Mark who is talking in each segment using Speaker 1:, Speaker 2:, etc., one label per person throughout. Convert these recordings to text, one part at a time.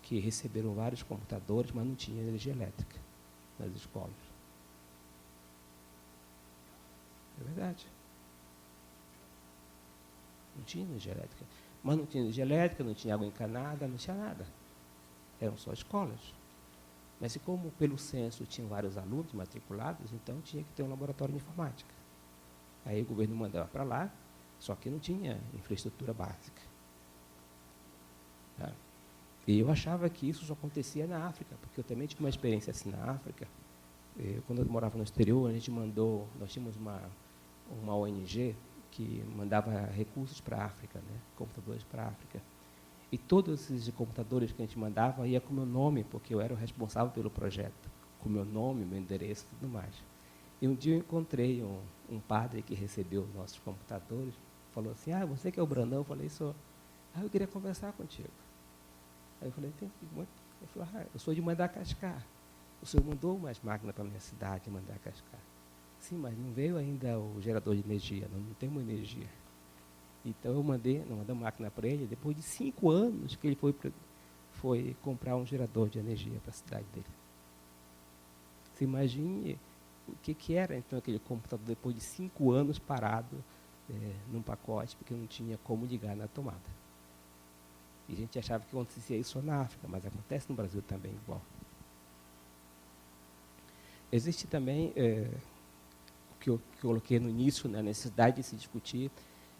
Speaker 1: que receberam vários computadores, mas não tinha energia elétrica nas escolas. É verdade. Não tinha energia elétrica. Mas não tinha energia elétrica, não tinha água encanada, não tinha nada. Eram só escolas. Mas e como pelo censo tinham vários alunos matriculados, então tinha que ter um laboratório de informática. Aí o governo mandava para lá, só que não tinha infraestrutura básica. Tá? E eu achava que isso só acontecia na África, porque eu também tive uma experiência assim na África. Quando eu morava no exterior, nós tínhamos uma ONG que mandava recursos para a África, né? Computadores para a África. E todos esses computadores que a gente mandava ia com o meu nome, porque eu era o responsável pelo projeto, com o meu nome, meu endereço e tudo mais. E um dia eu encontrei um padre que recebeu os nossos computadores, falou assim, você que é o Brandão? Eu falei, sou. Eu queria conversar contigo. Aí eu falei, ele falou, eu sou de Madagascar. O senhor mandou umas máquinas para a minha cidade, Madagascar. Sim, mas não veio ainda o gerador de energia, não temos energia. Então eu mandei uma máquina para ele, depois de 5 anos que ele foi comprar um gerador de energia para a cidade dele. Você imagine o que era então aquele computador depois de 5 anos parado num pacote, porque não tinha como ligar na tomada. E a gente achava que acontecia isso só na África, mas acontece no Brasil também igual. Existe também, o que eu coloquei no início, né, a necessidade de se discutir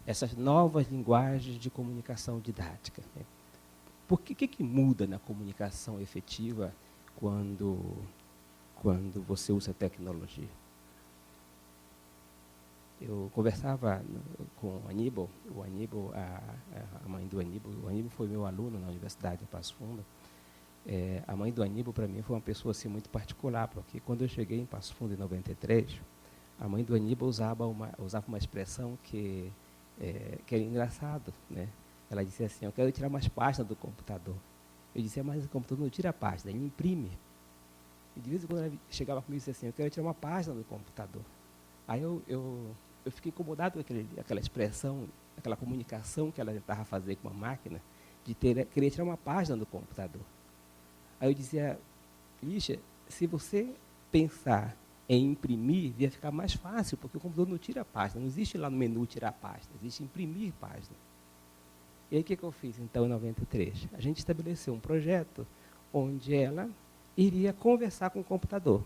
Speaker 1: essas novas linguagens de comunicação didática. Né? Por que muda na comunicação efetiva quando você usa tecnologia? Eu conversava com o Aníbal, a mãe do Aníbal. O Aníbal foi meu aluno na Universidade de Passo Fundo. A mãe do Aníbal, para mim, foi uma pessoa assim, muito particular, porque quando eu cheguei em Passo Fundo, em 93, a mãe do Aníbal usava uma expressão que era engraçado. Né? Ela dizia assim, eu quero tirar umas páginas do computador. Eu dizia, mas o computador não tira a página, ele imprime. E de vez em quando ela chegava comigo e dizia assim, eu quero tirar uma página do computador. Aí eu fiquei incomodado com aquela expressão, aquela comunicação que ela tentava fazer com a máquina, de querer tirar uma página do computador. Aí eu dizia, Lígia, se você pensar em imprimir, ia ficar mais fácil, porque o computador não tira a página, não existe lá no menu tirar a página, existe imprimir página. E aí o que eu fiz, então, em 93? A gente estabeleceu um projeto onde ela iria conversar com o computador.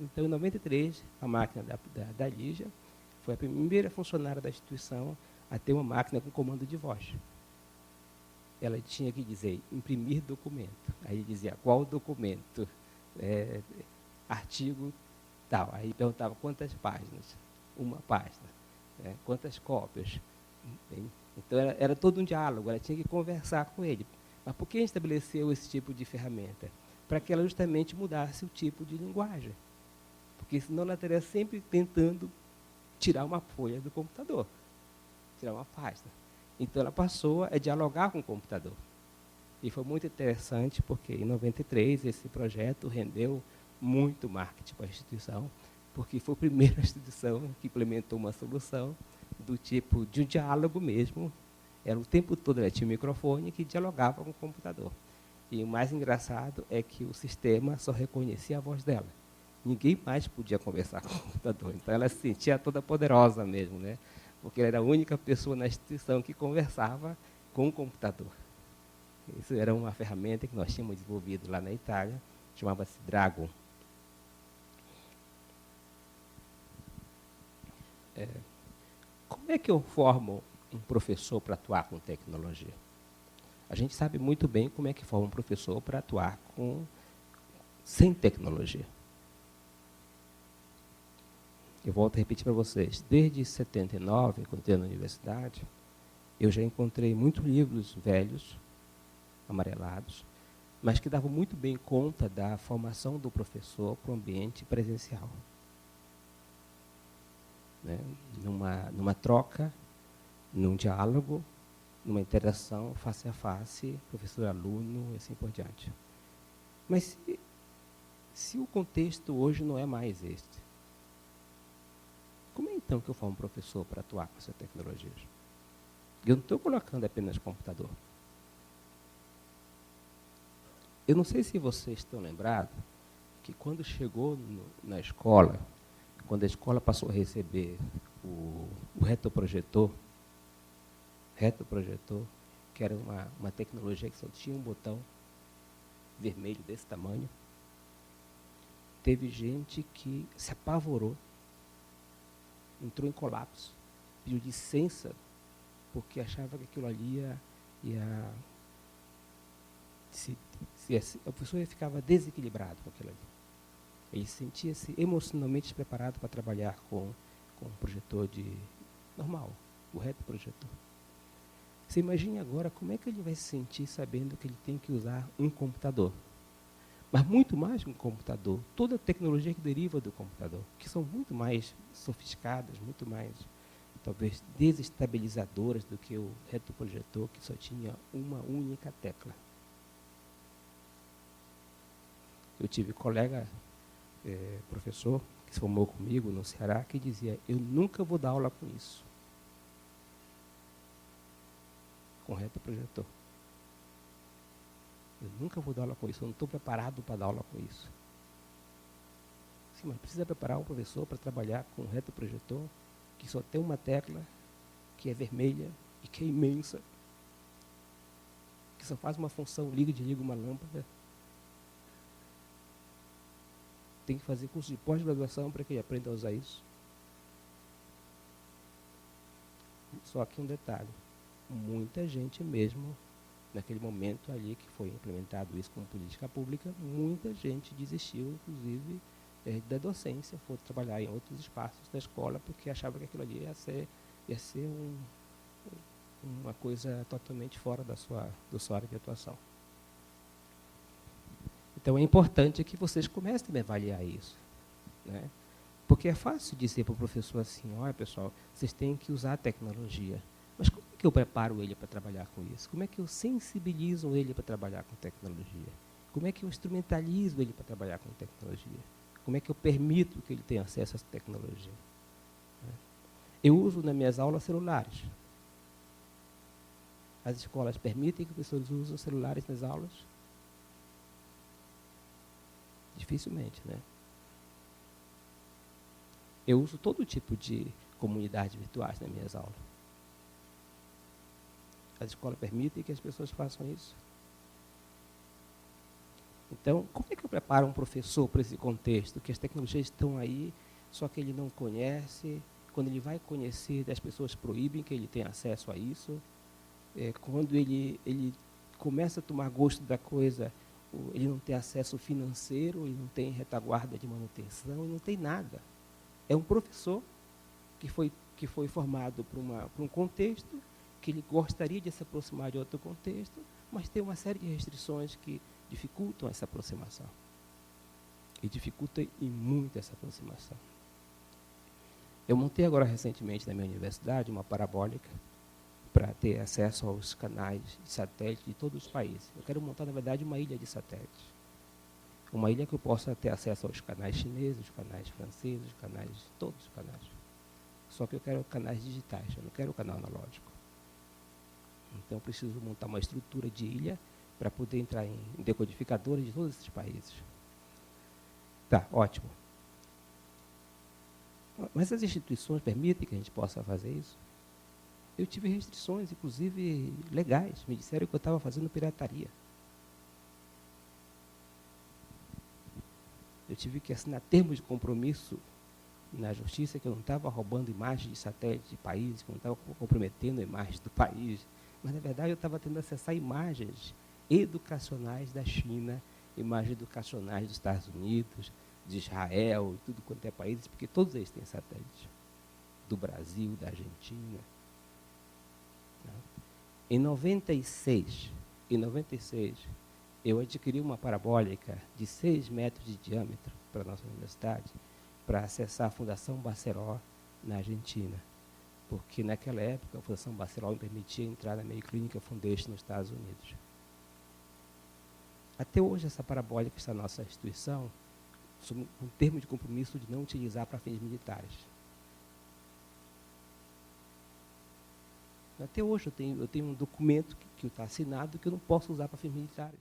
Speaker 1: Então, em 93, a máquina da Lígia foi a primeira funcionária da instituição a ter uma máquina com comando de voz. Ela tinha que dizer, imprimir documento. Aí dizia, qual documento? Artigo tal. Aí perguntava quantas páginas? Uma página. Quantas cópias? Então, era todo um diálogo, ela tinha que conversar com ele. Mas por que a gente estabeleceu esse tipo de ferramenta? Para que ela justamente mudasse o tipo de linguagem. Porque senão ela estaria sempre tentando tirar uma folha do computador, tirar uma página. Então ela passou a dialogar com o computador. E foi muito interessante, porque em 93 esse projeto rendeu muito marketing para a instituição, porque foi a primeira instituição que implementou uma solução do tipo de um diálogo mesmo. Era o tempo todo, ela tinha um microfone que dialogava com o computador. E o mais engraçado é que o sistema só reconhecia a voz dela. Ninguém mais podia conversar com o computador. Então ela se sentia toda poderosa mesmo, né? Porque ela era a única pessoa na instituição que conversava com o computador. Isso era uma ferramenta que nós tínhamos desenvolvido lá na Itália, chamava-se Dragon. Como é que eu formo um professor para atuar com tecnologia? A gente sabe muito bem como é que forma um professor para atuar sem tecnologia. Eu volto a repetir para vocês, desde 79, quando entrei na universidade, eu já encontrei muitos livros velhos, amarelados, mas que davam muito bem conta da formação do professor para o ambiente presencial. Né? Numa troca, num diálogo, numa interação face a face, professor-aluno e assim por diante. Mas se o contexto hoje não é mais este, como é então que eu formo um professor para atuar com essas tecnologias? Eu não estou colocando apenas computador. Eu não sei se vocês estão lembrados que quando chegou na escola, quando a escola passou a receber o retroprojetor, que era uma tecnologia que só tinha um botão vermelho desse tamanho, teve gente que se apavorou, entrou em colapso, pediu licença, porque achava que aquilo ali a pessoa ficava desequilibrada com aquilo ali. Ele sentia-se emocionalmente despreparado para trabalhar com um projetor normal, o retroprojetor. Você imagine agora como é que ele vai se sentir sabendo que ele tem que usar um computador. Mas muito mais que um computador, toda a tecnologia que deriva do computador, que são muito mais sofisticadas, muito mais, talvez, desestabilizadoras do que o retroprojetor, que só tinha uma única tecla. Eu tive um colega, professor, que se formou comigo no Ceará, que dizia: eu nunca vou dar aula com isso. Com retroprojetor. Eu nunca vou dar aula com isso, eu não estou preparado para dar aula com isso. Sim, mas precisa preparar um professor para trabalhar com um retroprojetor que só tem uma tecla, que é vermelha e que é imensa, que só faz uma função, liga e desliga uma lâmpada. Tem que fazer curso de pós-graduação para que ele aprenda a usar isso. Só que um detalhe, muita gente mesmo, naquele momento ali que foi implementado isso como política pública, muita gente desistiu, inclusive, da docência, foi trabalhar em outros espaços da escola, porque achava que aquilo ali ia ser uma coisa totalmente fora da sua área de atuação. Então, é importante que vocês comecem a avaliar isso, né? Porque é fácil dizer para o professor assim: olha, pessoal, vocês têm que usar a tecnologia. Mas como é que eu preparo ele para trabalhar com isso? Como é que eu sensibilizo ele para trabalhar com tecnologia? Como é que eu instrumentalizo ele para trabalhar com tecnologia? Como é que eu permito que ele tenha acesso a essa tecnologia? Eu uso nas minhas aulas celulares. As escolas permitem que os professores usem celulares nas aulas? Dificilmente, né? Eu uso todo tipo de comunidades virtuais nas minhas aulas. As escolas permitem que as pessoas façam isso. Então, como é que eu preparo um professor para esse contexto, que as tecnologias estão aí, só que ele não conhece? Quando ele vai conhecer, as pessoas proíbem que ele tenha acesso a isso. Quando ele começa a tomar gosto da coisa, ele não tem acesso financeiro, ele não tem retaguarda de manutenção, ele não tem nada. É um professor que foi formado para um contexto, que ele gostaria de se aproximar de outro contexto, mas tem uma série de restrições que dificultam essa aproximação. E dificultam e muito essa aproximação. Eu montei agora recentemente na minha universidade uma parabólica para ter acesso aos canais de satélite de todos os países. Eu quero montar, na verdade, uma ilha de satélite. Uma ilha que eu possa ter acesso aos canais chineses, os canais franceses, todos os canais. Só que eu quero canais digitais, eu não quero o canal analógico. Então, eu preciso montar uma estrutura de ilha para poder entrar em decodificadores de todos esses países. Tá, ótimo. Mas as instituições permitem que a gente possa fazer isso? Eu tive restrições, inclusive legais. Me disseram que eu estava fazendo pirataria. Eu tive que assinar termos de compromisso na justiça que eu não estava roubando imagens de satélite de países, que eu não estava comprometendo a imagem do país. Mas, na verdade, eu estava tendo acesso a imagens educacionais da China, imagens educacionais dos Estados Unidos, de Israel, e tudo quanto é países, porque todos eles têm satélite. Do Brasil, da Argentina. Em 96, eu adquiri uma parabólica de 6 metros de diâmetro para a nossa universidade, para acessar a Fundação Barceló na Argentina. Porque naquela época a Fundação Barceló me permitia entrar na Mayo Clinic Foundation nos Estados Unidos. Até hoje essa parabólica está na nossa instituição, sob um termo de compromisso de não utilizar para fins militares. Até hoje eu tenho um documento que está assinado que eu não posso usar para fins militares.